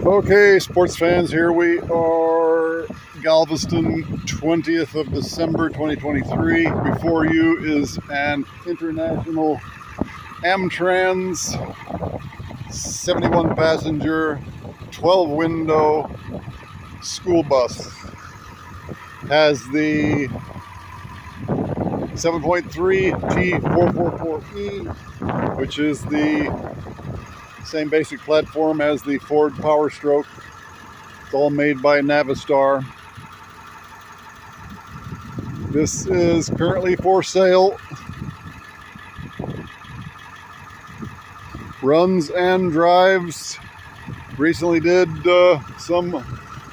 Okay, sports fans, here we are, Galveston, 20th of December 2023. Before you is an international Amtrans 71 passenger, 12 window school bus. Has the 7.3 T444E, which is the same basic platform as the Ford Power Stroke. It's all made by Navistar. This is currently for sale. Runs and drives. Recently did some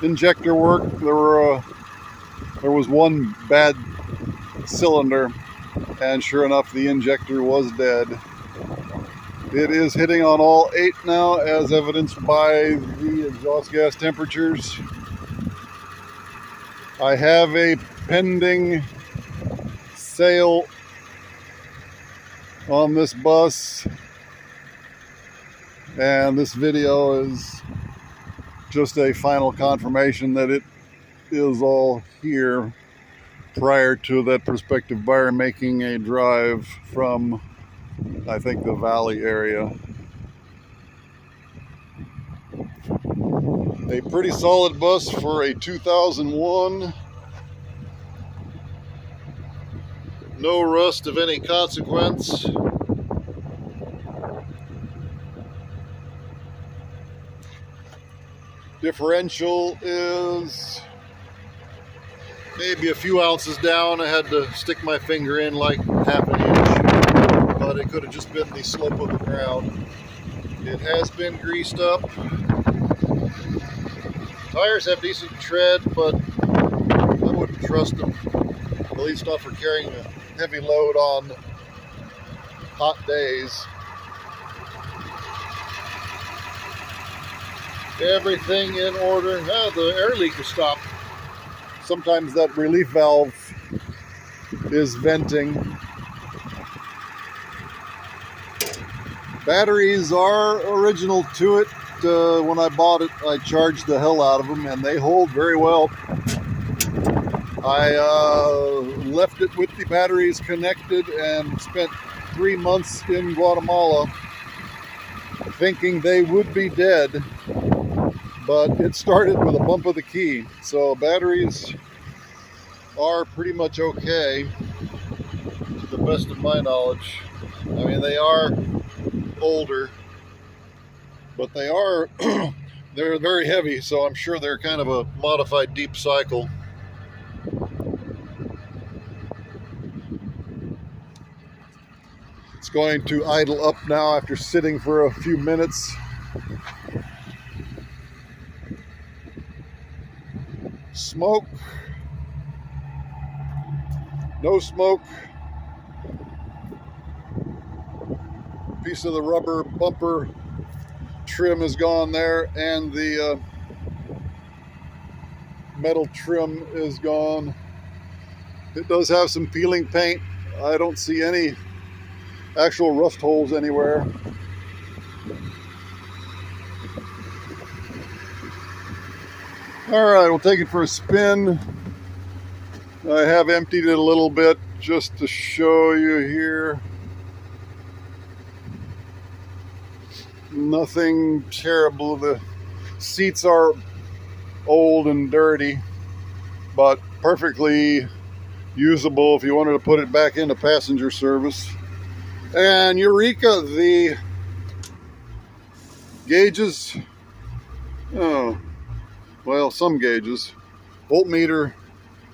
injector work. There was one bad cylinder, and sure enough, the injector was dead. It is hitting on all 8 now, as evidenced by the exhaust gas temperatures. I have a pending sale on this bus, and this video is just a final confirmation that it is all here prior to that prospective buyer making a drive from, I think, the Valley area. A pretty solid bus for a 2001. No rust of any consequence. Differential is maybe a few ounces down. I had to stick my finger in like half an inch, but it could have just been the slope of the ground. It has been greased up. Tires have decent tread, but I wouldn't trust them, at least not for carrying a heavy load on hot days. Everything in order. The air leak is stopped. Sometimes that relief valve is venting. Batteries are original to it. When I bought it, I charged the hell out of them, and they hold very well. I left it with the batteries connected and spent 3 months in Guatemala thinking they would be dead, but it started with a bump of the key. So batteries are pretty much okay, to the best of my knowledge. I mean, they are older, but they are they're very heavy, so I'm sure they're kind of a modified deep cycle. It's going to idle up now after sitting for a few minutes. Smoke. No smoke. Piece of the rubber bumper trim is gone there, and the metal trim is gone. It does have some peeling paint. I don't see any actual rust holes anywhere. All right, we'll take it for a spin. I have emptied it a little bit just to show you here. Nothing terrible. The seats are old and dirty, but perfectly usable if you wanted to put it back into passenger service. And Eureka, the gauges, oh, well, some gauges. Voltmeter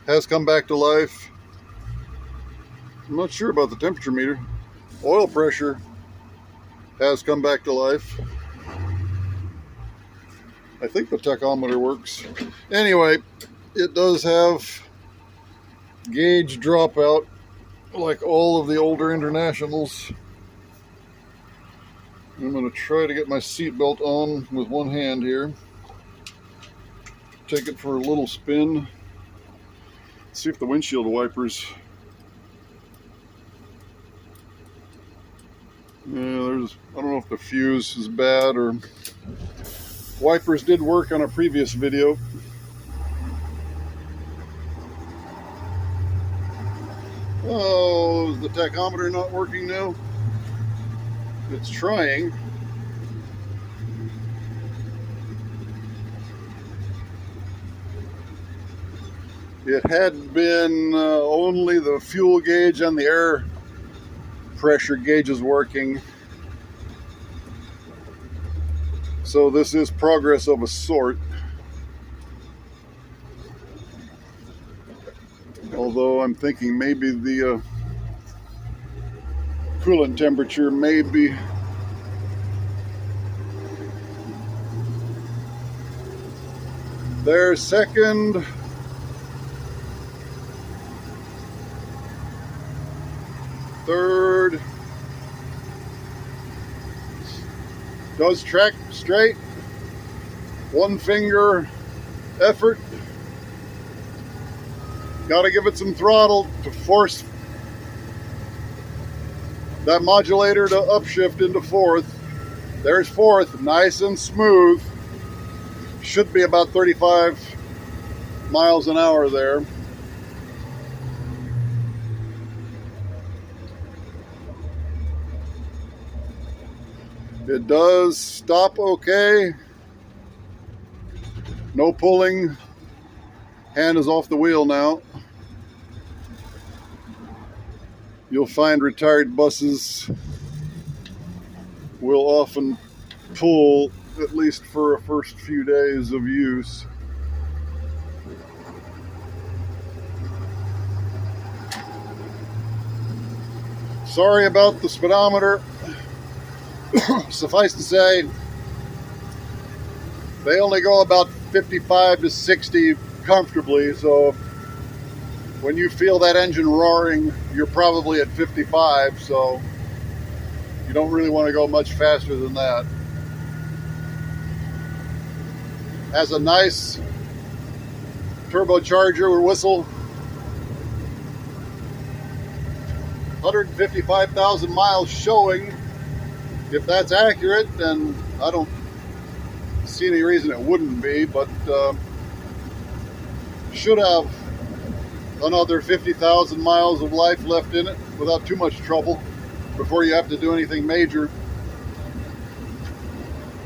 has come back to life. I'm not sure about the temperature meter. Oil pressure has come back to life. I think the tachometer works. Anyway, it does have gauge dropout like all of the older Internationals. I'm going to try to get my seatbelt on with one hand here. Take it for a little spin. See if the windshield wipers. Yeah, I don't know if the fuse is bad or Wipers did work on a previous video. Oh, is the tachometer not working now? It's trying. It had been only the fuel gauge and the air pressure gauges working. So this is progress of a sort. Although I'm thinking maybe the coolant temperature may be there. Second. Third. Does track straight. One finger effort. Got to give it some throttle to force that modulator to upshift into fourth. There's fourth, nice and smooth. Should be about 35 miles an hour there. It does stop okay. No pulling. Hand is off the wheel now. You'll find retired buses will often pull, at least for a first few days of use. Sorry about the speedometer. Suffice to say, they only go about 55 to 60 comfortably, so when you feel that engine roaring, you're probably at 55, so you don't really want to go much faster than that. Has a nice turbocharger or whistle. 155,000 miles showing. If that's accurate, then I don't see any reason it wouldn't be, but should have another 50,000 miles of life left in it without too much trouble before you have to do anything major.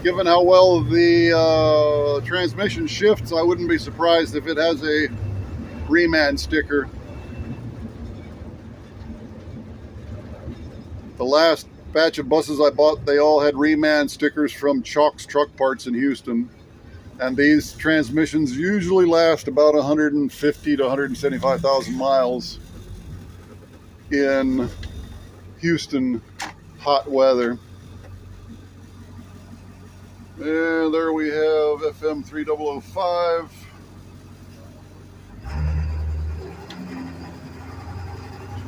Given how well the transmission shifts, I wouldn't be surprised if it has a Reman sticker. The last batch of buses I bought, they all had Reman stickers from Chalk's Truck Parts in Houston. And these transmissions usually last about 150 to 175,000 miles in Houston hot weather. And there we have FM 3005.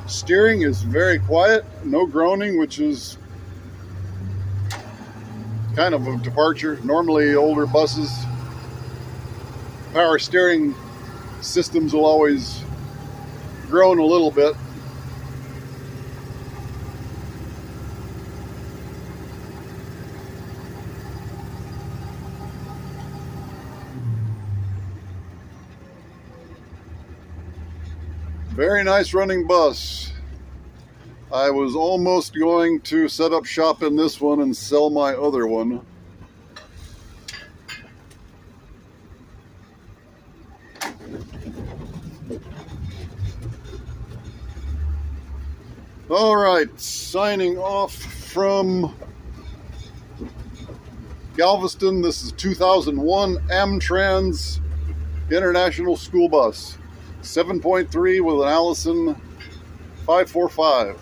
Steering is very quiet, no groaning, which is kind of a departure. Normally older buses, power steering systems will always groan a little bit. Very nice running bus. I was almost going to set up shop in this one and sell my other one. All right, signing off from Galveston. This is 2001 Amtrans International School Bus. 7.3 with an Allison 545.